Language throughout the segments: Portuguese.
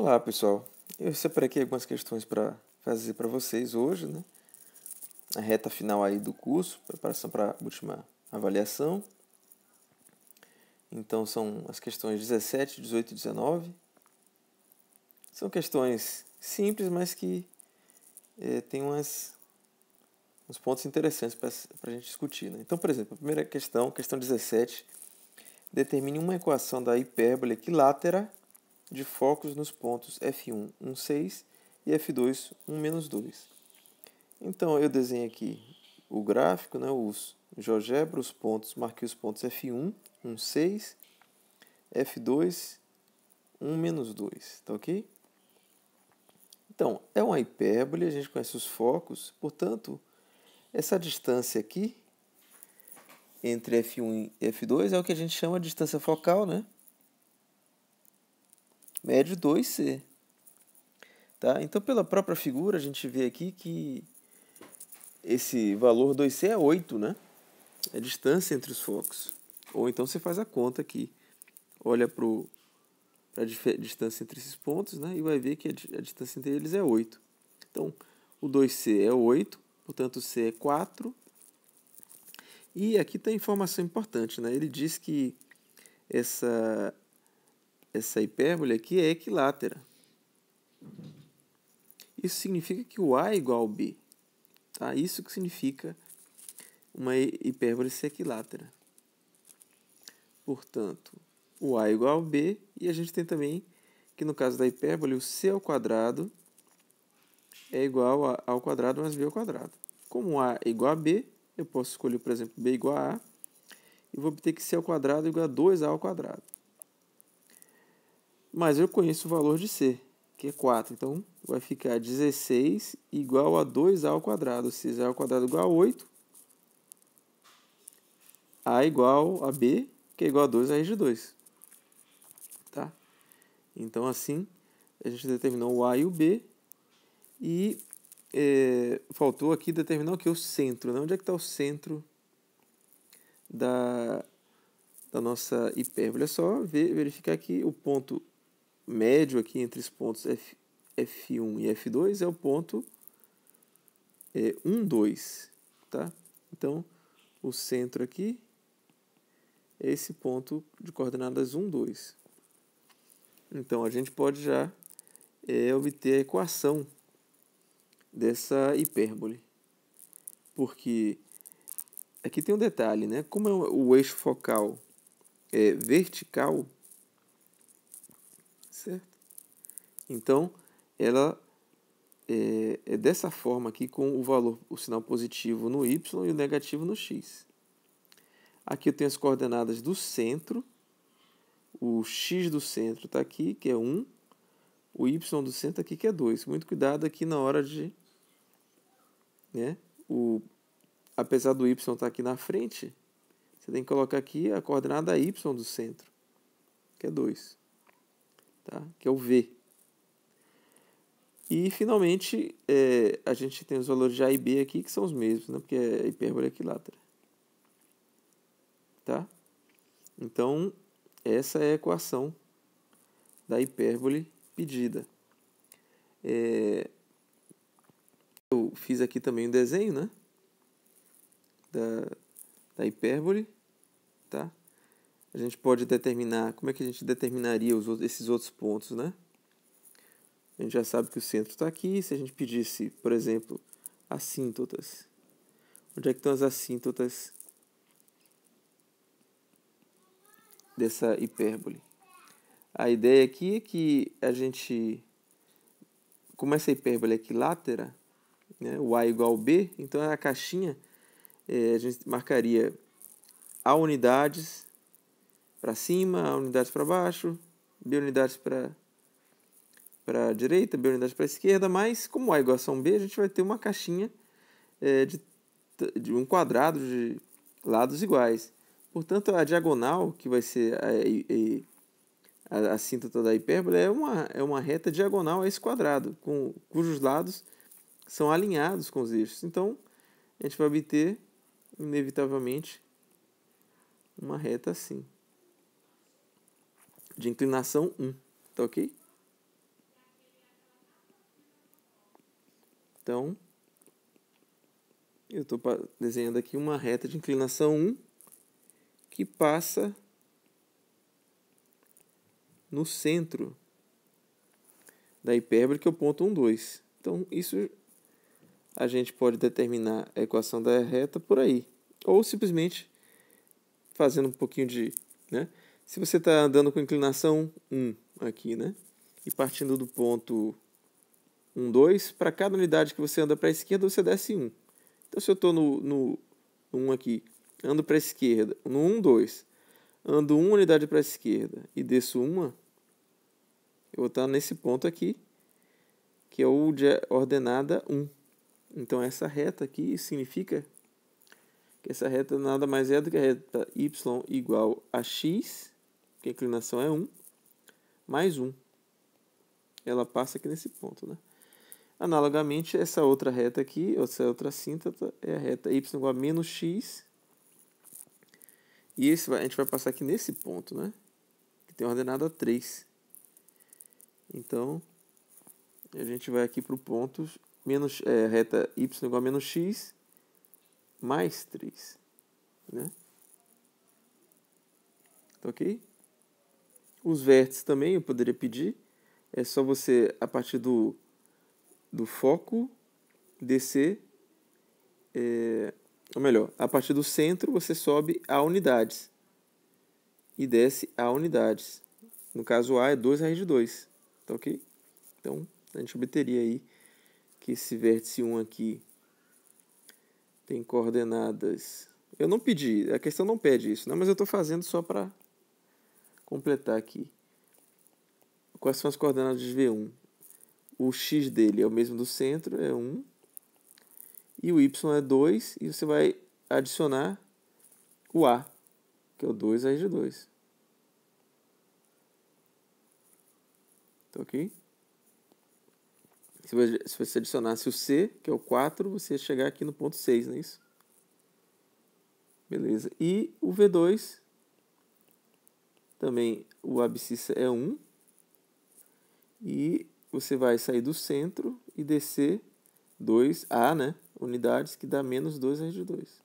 Olá, pessoal. Eu separei aqui algumas questões para fazer para vocês hoje, né? A reta final aí do curso, preparação para a última avaliação. Então são as questões 17, 18 e 19. São questões simples, mas que tem uns pontos interessantes para a gente discutir, né? Então, por exemplo, a primeira questão 17, determine uma equação da hipérbole equilátera de focos nos pontos F1, 1,6 e F2, 1-2. Então eu desenho aqui o gráfico, né, os GeoGebra, os pontos, marquei os pontos F1, 1,6, F2, 1-2, tá ok? Então, é uma hipérbole, a gente conhece os focos, portanto, essa distância aqui, entre F1 e F2, é o que a gente chama de distância focal, né? Médio 2C. Tá? Então, pela própria figura, a gente vê aqui que esse valor 2C é 8, né? É a distância entre os focos. Ou então você faz a conta aqui. Olha para a distância entre esses pontos, né? E vai ver que a distância entre eles é 8. Então, o 2C é 8, portanto o C é 4. E aqui tem informação importante, né? Ele diz que essa hipérbole aqui é equilátera. Isso significa que o A é igual ao B. Tá? Isso que significa uma hipérbole ser equilátera. Portanto, o A é igual ao B, e a gente tem também que no caso da hipérbole, o C ao quadrado é igual a ao quadrado mais B ao quadrado. Como A é igual a B, eu posso escolher, por exemplo, B igual a A, e vou obter que C ao quadrado é igual a 2A ao quadrado. Mas eu conheço o valor de C, que é 4, então vai ficar 16 igual a 2A ao quadrado, 6A ao quadrado igual a 8, A igual a B, que é igual a 2 raiz de 2. Tá? Então, assim, a gente determinou o A e o B, e faltou aqui determinar o que? O centro. Né? Onde é que está o centro da nossa hipérbole? É só verificar que o ponto médio aqui entre os pontos F1 e F2 é o ponto 1, 2. Tá? Então, o centro aqui é esse ponto de coordenadas 1, 2. Então, a gente pode já obter a equação dessa hipérbole. Porque aqui tem um detalhe, né? Como o eixo focal é vertical, certo? Então, ela é dessa forma aqui, com o valor, o sinal positivo no y e o negativo no x. Aqui eu tenho as coordenadas do centro, o x do centro está aqui, que é 1, o y do centro aqui, que é 2. Muito cuidado aqui na hora de... Né, apesar do y estar aqui na frente, você tem que colocar aqui a coordenada y do centro, que é 2, tá? Que é o v. E, finalmente, a gente tem os valores de A e B aqui, que são os mesmos, né? Porque é hipérbole equilátera. Tá? Então, essa é a equação da hipérbole pedida. Eu fiz aqui também um desenho, né? Da hipérbole. Tá? A gente pode determinar... Como é que a gente determinaria esses outros pontos, né? A gente já sabe que o centro está aqui. Se a gente pedisse, por exemplo, assíntotas. Onde é que estão as assíntotas dessa hipérbole? A ideia aqui é que a gente, como essa hipérbole é equilátera, né, o A igual ao B, então a caixinha a gente marcaria A unidades para cima, A unidades para baixo, B unidades para a direita, B unidades para a esquerda, mas como A igual a São B, a gente vai ter uma caixinha de um quadrado de lados iguais. Portanto, a diagonal, que vai ser a assíntota da hipérbole, é uma reta diagonal a esse quadrado, cujos lados são alinhados com os eixos. Então, a gente vai obter, inevitavelmente, uma reta assim, de inclinação 1. Tá ok? Então, eu estou desenhando aqui uma reta de inclinação 1 que passa no centro da hipérbole, que é o ponto 1, 2. Então, isso a gente pode determinar a equação da reta por aí. Ou simplesmente fazendo um pouquinho de... né? Se você está andando com inclinação 1 aqui, né? E partindo do ponto 1, 2, para cada unidade que você anda para a esquerda, você desce 1. Então, se eu estou no 1 aqui, ando para a esquerda, no 1, 2, ando 1 unidade para a esquerda e desço 1, eu vou estar nesse ponto aqui, que é o de ordenada 1. Então, essa reta aqui significa que essa reta nada mais é do que a reta y igual a x, que a inclinação é 1, mais 1. Ela passa aqui nesse ponto, né? Analogamente, essa outra reta aqui, essa outra síntota, é a reta y igual a menos x. E a gente vai passar aqui nesse ponto, né? Que tem ordenada 3. Então, a gente vai aqui para o ponto reta y igual a menos x mais 3. Né? Tá ok? Os vértices também eu poderia pedir. É só você, a partir do foco, descer. Ou melhor, a partir do centro você sobe a unidades. E desce a unidades. No caso A é 2 raiz de 2. Tá ok? Então, a gente obteria aí que esse vértice 1 aqui tem coordenadas... Eu não pedi, a questão não pede isso, né? Mas eu estou fazendo só para completar aqui. Quais são as coordenadas de V1? O x dele é o mesmo do centro, é 1. E o y é 2. E você vai adicionar o A, que é o 2 raiz de 2. Tá ok? Se você adicionasse o C, que é o 4, você ia chegar aqui no ponto 6, não é isso? Beleza. E o V2, também o abscissa é 1. E você vai sair do centro e descer 2A, né? Unidades, que dá menos 2 raiz de 2.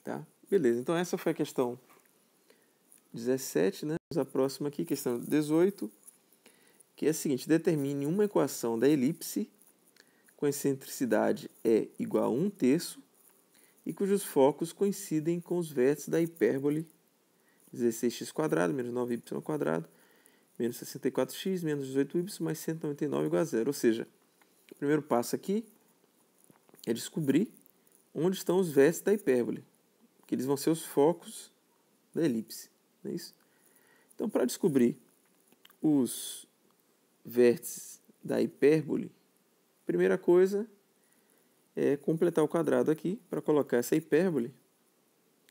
Tá? Beleza. Então, essa foi a questão 17, né? Vamos à próxima aqui, questão 18. Que é a seguinte: determine uma equação da elipse com excentricidade e igual a 1/3 e cujos focos coincidem com os vértices da hipérbole 16x² menos 9y², menos 64x, menos 18y, mais 199 igual a 0. Ou seja, o primeiro passo aqui é descobrir onde estão os vértices da hipérbole, que eles vão ser os focos da elipse. Não é isso? Então, para descobrir os vértices da hipérbole, primeira coisa é completar o quadrado aqui para colocar essa hipérbole,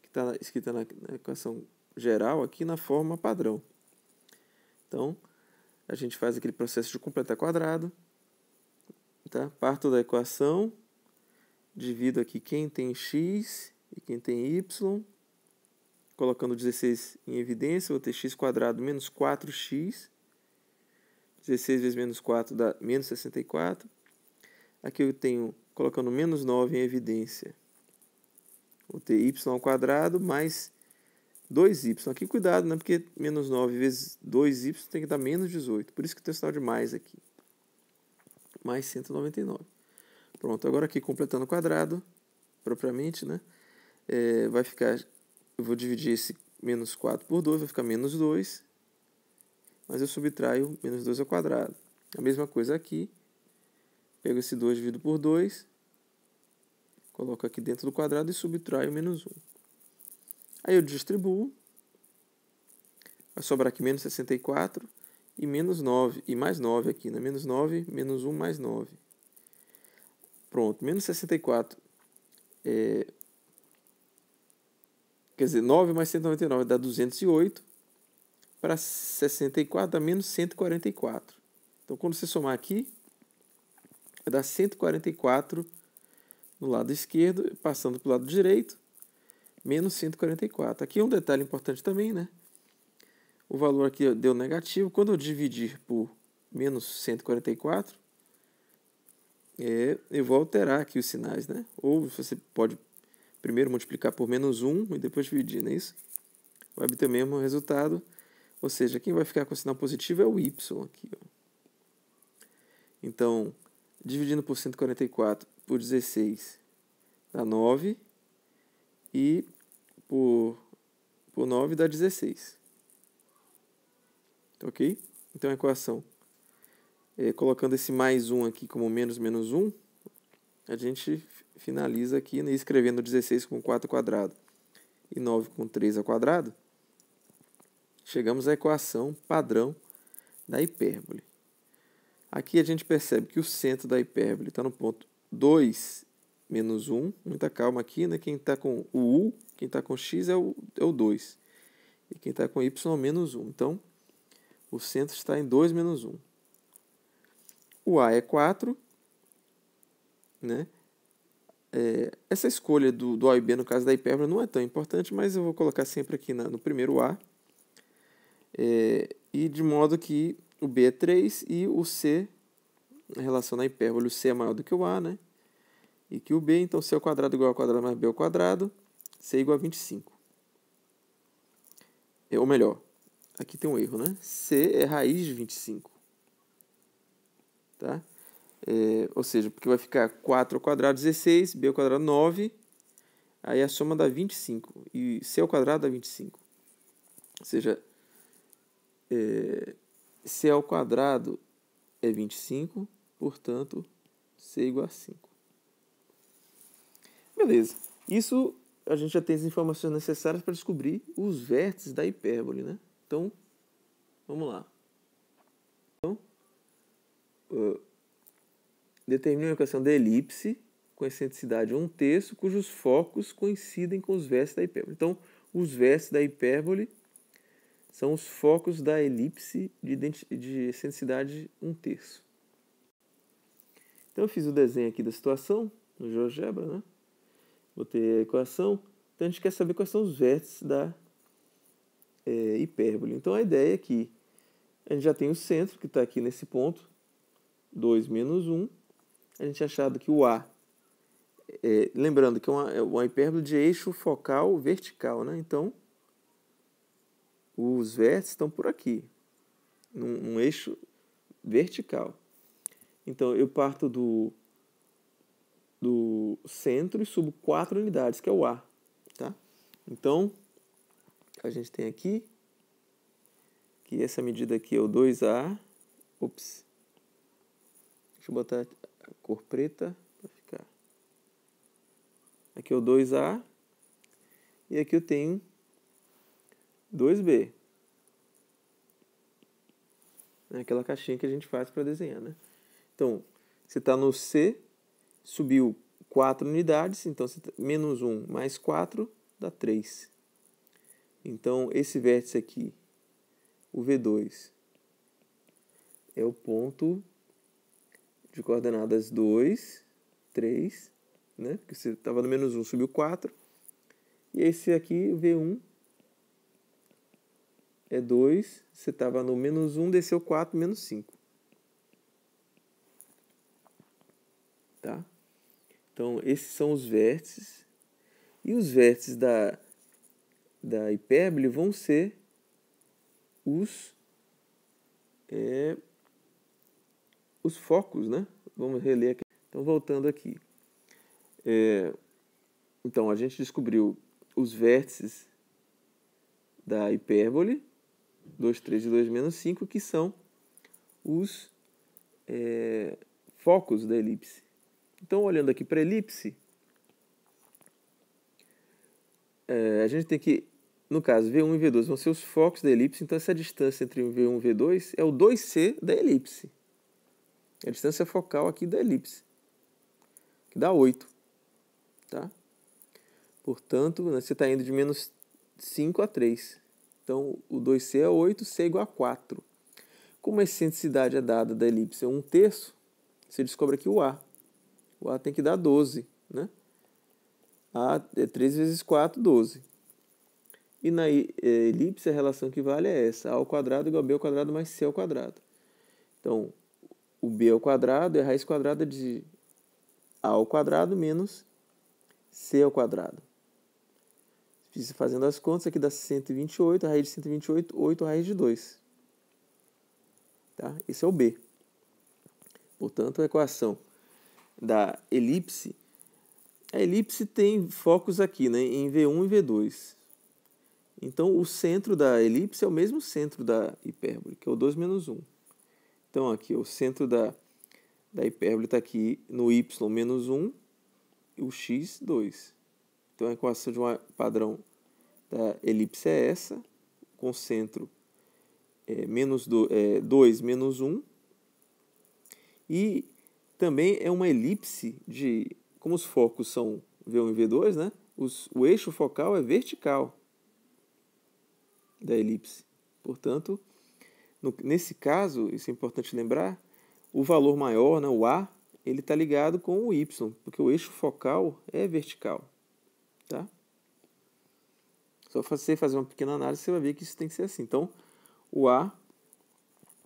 que está escrita na equação geral, aqui na forma padrão. Então, a gente faz aquele processo de completar quadrado. Tá? Parto da equação, divido aqui quem tem x e quem tem y, colocando 16 em evidência, vou ter x² menos 4x. 16 vezes menos 4 dá menos 64. Aqui eu tenho, colocando menos 9 em evidência, vou ter y² mais 2y. Aqui cuidado, né? Porque menos 9 vezes 2y tem que dar menos 18. Por isso que tem o sinal de mais aqui. Mais 199. Pronto, agora aqui completando o quadrado, propriamente, né? Vai ficar, eu vou dividir esse menos 4 por 2, vai ficar menos 2. Mas eu subtraio menos 2 ao quadrado. A mesma coisa aqui. Pego esse 2 dividido por 2. Coloco aqui dentro do quadrado e subtraio menos 1. Aí eu distribuo. Vai sobrar aqui menos 64 e menos 9. E mais 9 aqui, né? Menos 9, menos 1, mais 9. Pronto, menos 64. Quer dizer, 9 mais 199 dá 208. Para 64 dá menos 144. Então, quando você somar aqui, vai dar 144 no lado esquerdo, passando para o lado direito, menos 144. Aqui é um detalhe importante também, né? O valor aqui deu negativo. Quando eu dividir por menos 144, eu vou alterar aqui os sinais, né? Ou você pode primeiro multiplicar por -1 e depois dividir, não é isso? Vai obter o mesmo resultado. Ou seja, quem vai ficar com o sinal positivo é o y aqui. Ó. Então, dividindo por 144 por 16 dá 9. E por 9 dá 16. Ok? Então a equação, colocando esse mais 1 aqui como menos 1, a gente finaliza aqui, né, escrevendo 16 com 4 ao quadrado e 9 com 3 ao quadrado, chegamos à equação padrão da hipérbole. Aqui a gente percebe que o centro da hipérbole está no ponto 2 menos 1. Muita calma aqui, né? Quem está com o u, quem está com x é o 2. E quem está com y é o menos 1. Então, o centro está em 2 menos 1. O a é 4. Né? Essa escolha do a e b no caso da hipérbole não é tão importante, mas eu vou colocar sempre aqui no primeiro a. E de modo que o b é 3 e o c, em relação à hipérbole, o c é maior do que o a, né? E que o b, então c ao quadrado igual ao quadrado mais b ao quadrado, c igual a 25. Ou melhor, aqui tem um erro, né? C é raiz de 25. Tá? Ou seja, porque vai ficar 4 ao quadrado 16, b ao quadrado 9, aí a soma dá 25, e c ao quadrado dá 25. Ou seja, c ao quadrado é 25, portanto, c igual a 5. Beleza. Isso a gente já tem as informações necessárias para descobrir os vértices da hipérbole, né? Então, vamos lá. Então, determine uma equação da elipse com excentricidade 1/3, cujos focos coincidem com os vértices da hipérbole. Então, os vértices da hipérbole são os focos da elipse de excentricidade 1/3. Então, eu fiz o desenho aqui da situação no GeoGebra, né? Botei a equação. Então, a gente quer saber quais são os vértices da hipérbole. Então, a ideia é que a gente já tem o centro, que está aqui nesse ponto, 2 menos 1. A gente achado que o A, lembrando que é uma hipérbole de eixo focal vertical, né? Então, os vértices estão por aqui, num eixo vertical. Então, eu parto do centro e subo 4 unidades, que é o A. Tá? Então, a gente tem aqui que essa medida aqui é o 2A. Ops. Deixa eu botar a cor preta para ficar. Aqui é o 2A. E aqui eu tenho 2B. É aquela caixinha que a gente faz para desenhar, né? Então, você está no C, subiu 4 unidades, então menos 1 mais 4 dá 3. Então, esse vértice aqui, o V2, é o ponto de coordenadas 2, 3, né? Porque você estava no menos 1, subiu 4. E esse aqui, o V1, é 2, você estava no menos 1, desceu 4, menos 5. Tá? Então, esses são os vértices. E os vértices da hipérbole vão ser os focos, né? Vamos reler aqui. Então, voltando aqui. Então, a gente descobriu os vértices da hipérbole, 2, 3 e 2 menos 5, que são os focos da elipse. Então, olhando aqui para a elipse, a gente tem que, no caso, V1 e V2 vão ser os focos da elipse, então essa distância entre V1 e V2 é o 2C da elipse. É a distância focal aqui da elipse, que dá 8. Tá? Portanto, você está indo de menos 5 a 3. Então, o 2C é 8, C é igual a 4. Como a excentricidade é dada da elipse é 1/3, você descobre aqui o A. O A tem que dar 12, né? A é 3 vezes 4, 12. E na elipse a relação que vale é essa. A ao quadrado igual a B ao quadrado mais C ao quadrado. Então, o B ao quadrado é a raiz quadrada de ao quadrado menos c ao quadrado. Fazendo as contas, aqui dá 128, a raiz de 128, 8 raiz de 2. Tá? Esse é o B. Portanto, a equação da elipse, a elipse tem focos aqui, né, em V1 e V2. Então, o centro da elipse é o mesmo centro da hipérbole, que é o 2 menos 1. Então, aqui, o centro da hipérbole está aqui no y menos 1 e o x, 2. Então, a equação de um padrão da elipse é essa, com centro 2 menos 1. E também é uma elipse de, como os focos são V1 e V2, né? O eixo focal é vertical da elipse. Portanto, nesse caso, isso é importante lembrar, o valor maior, né, o A, ele está ligado com o Y, porque o eixo focal é vertical. Tá? Só você fazer uma pequena análise, você vai ver que isso tem que ser assim. Então, o A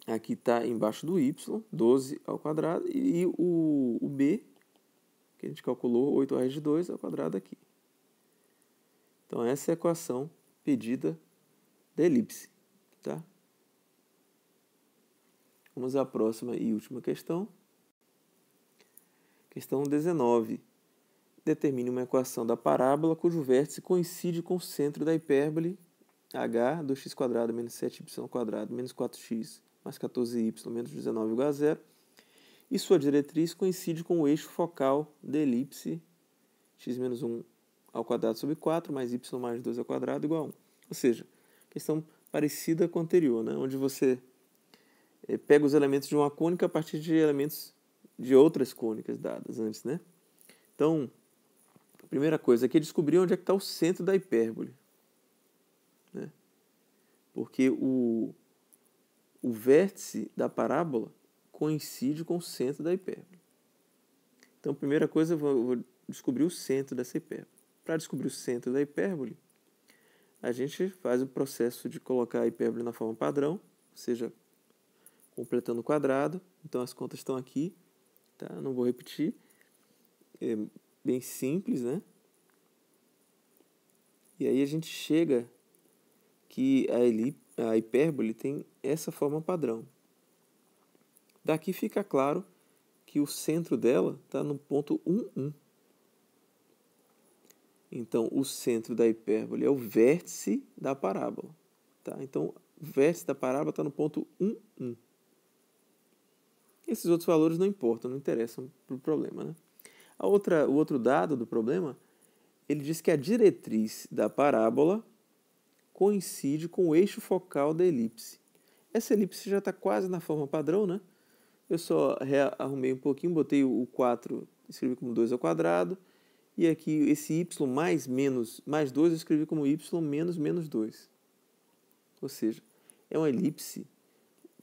aqui está embaixo do Y, 12 ao quadrado, e o B, que a gente calculou, 8 raiz de 2 ao quadrado aqui. Então, essa é a equação pedida da elipse. Tá? Vamos à próxima e última questão. Questão 19. Determine uma equação da parábola cujo vértice coincide com o centro da hipérbole h, 2x² menos 7y² menos 4x mais 14y menos 19 igual a 0, e sua diretriz coincide com o eixo focal da elipse x menos 1 ao quadrado sobre 4 mais y mais 2 ao quadrado igual a 1. Ou seja, questão parecida com a anterior, né? Onde você pega os elementos de uma cônica a partir de elementos de outras cônicas dadas antes, né? Então, a primeira coisa aqui é descobrir onde é que está o centro da hipérbole. Né? Porque o vértice da parábola coincide com o centro da hipérbole. Então, a primeira coisa, eu vou descobrir o centro dessa hipérbole. Para descobrir o centro da hipérbole, a gente faz o processo de colocar a hipérbole na forma padrão, ou seja, completando o quadrado. Então, as contas estão aqui, tá? Não vou repetir. É bem simples, né? E aí a gente chega que a hipérbole tem essa forma padrão. Daqui fica claro que o centro dela está no ponto 1, 1. Então, o centro da hipérbole é o vértice da parábola. Tá? Então, o vértice da parábola está no ponto 1, 1. Esses outros valores não importam, não interessam para o problema. Né? O outro dado do problema, ele diz que a diretriz da parábola coincide com o eixo focal da elipse. Essa elipse já está quase na forma padrão, né? Eu só arrumei um pouquinho, botei o 4, escrevi como 2 ao quadrado, e aqui esse y mais 2 eu escrevi como y menos menos 2. Ou seja, é uma elipse,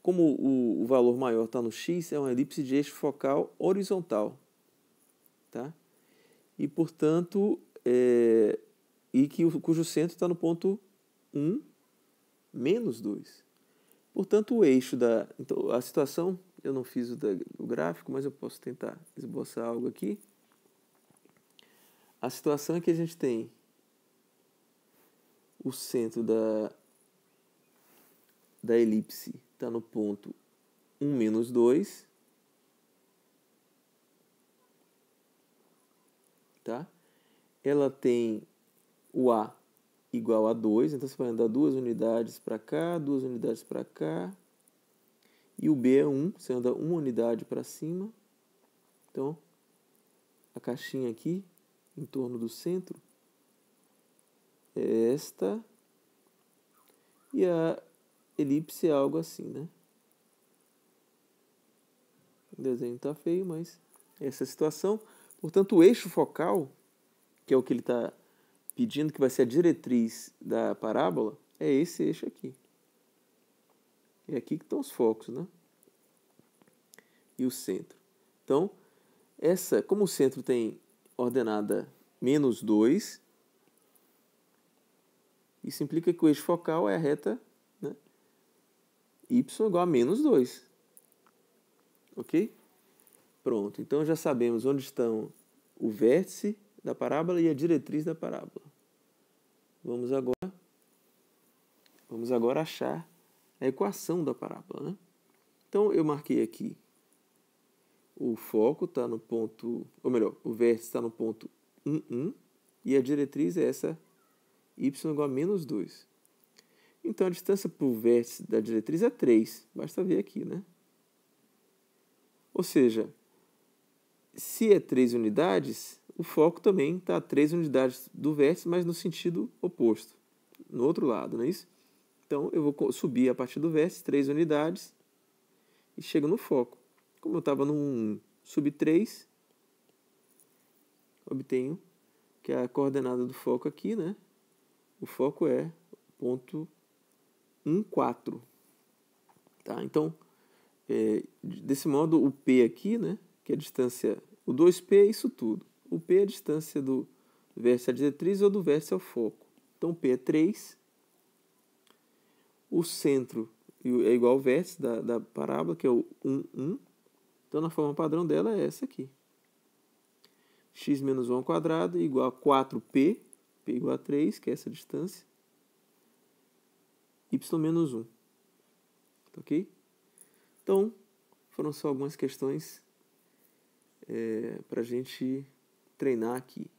como o valor maior está no x, é uma elipse de eixo focal horizontal. Tá? E, portanto, cujo centro está no ponto 1, menos 2. Portanto, o eixo da... Então, a situação, eu não fiz o gráfico, mas eu posso tentar esboçar algo aqui. A situação é que a gente tem o centro da elipse está no ponto 1, menos 2. Tá? Ela tem o A igual a 2, então você vai andar 2 unidades para cá, 2 unidades para cá, e o B é 1, você anda 1 unidade para cima. Então, a caixinha aqui, em torno do centro, é esta, e a elipse é algo assim, né? O desenho está feio, mas essa é a situação. Portanto, o eixo focal, que é o que ele está pedindo, que vai ser a diretriz da parábola, é esse eixo aqui. É aqui que estão os focos, né? E o centro. Então, como o centro tem ordenada menos 2, isso implica que o eixo focal é a reta, né, y igual a menos 2. Ok? Pronto. Então, já sabemos onde estão o vértice da parábola e a diretriz da parábola. Vamos agora achar a equação da parábola, né? Então, eu marquei aqui o foco está no ponto, ou melhor, o vértice está no ponto 1, 1, e a diretriz é essa y igual a menos 2. Então, a distância para o vértice da diretriz é 3. Basta ver aqui, né? Ou seja, se é 3 unidades, o foco também está a 3 unidades do vértice, mas no sentido oposto, no outro lado, não é isso? Então, eu vou subir a partir do vértice 3 unidades e chego no foco. Como eu estava no 1, subi 3, obtenho que a coordenada do foco aqui, né? O foco é ponto 1, 4. Tá? Então, desse modo, o P aqui, né? Que é a distância, o 2P é isso tudo. O P é a distância do vértice à diretriz ou do vértice ao foco. Então, o P é 3. O centro é igual ao vértice da parábola, que é o 1, 1. Então, na forma padrão dela é essa aqui. X menos 1 ao quadrado igual a 4P, P igual a 3, que é essa distância, y menos 1. Ok? Então, foram só algumas questões para a gente treinar aqui.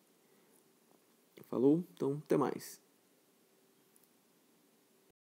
Falou? Então, até mais.